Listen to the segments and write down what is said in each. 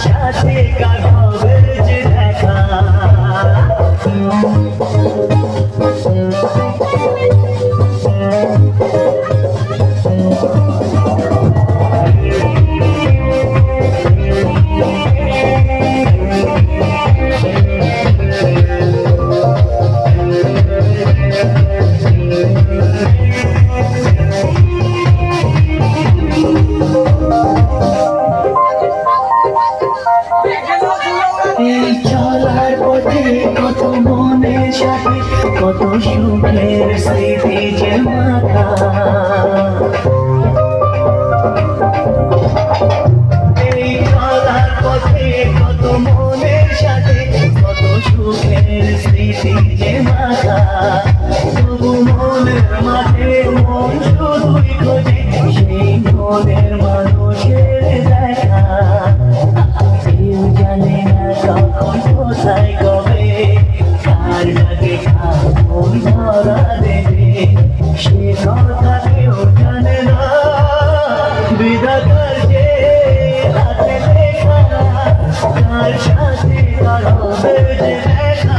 সাথে কার হবে যে দেখা এই চলার পথে কত মনের সাথে কত সুখের স্মৃতি যে মাথা এই চলার পথে কত মনের সাথে কত সুখের স্মৃতি যে মাথা তবু মনের মাঠে মন শুধুই খোঁজে সেই মনের মানুষের দেখা কেউ জানে না কখন কোথায় কবে কার ডাকে কার মন ধরা দেবে সে কথা কেউ জানে না বিধাতার যে হাতে লেখা কার সাথে কার হবে যে দেখা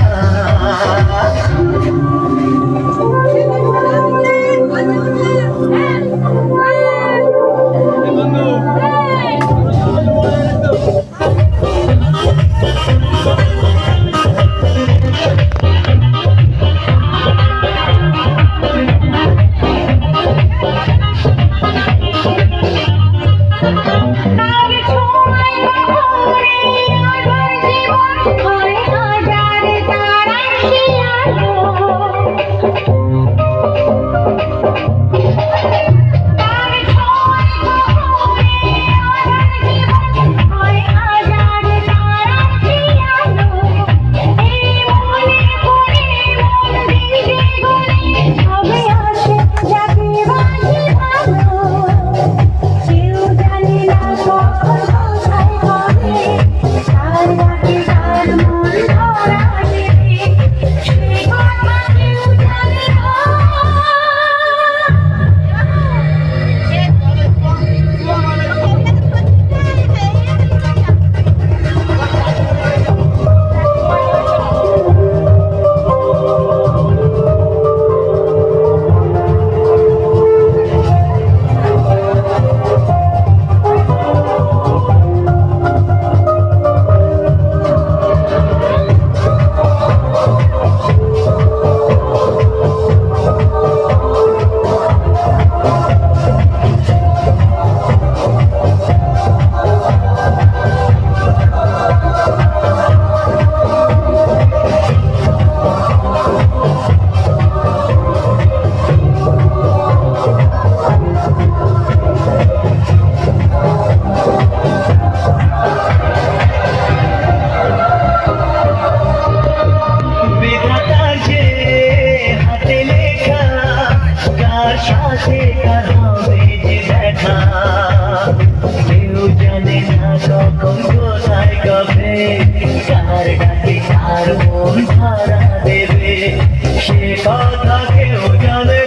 সাথে কার হবে যে দেখা কেউ জানে না কখন কোথায় কবে কার ডাকে কার মন ধরা দেবে সে কথা কেউ জানে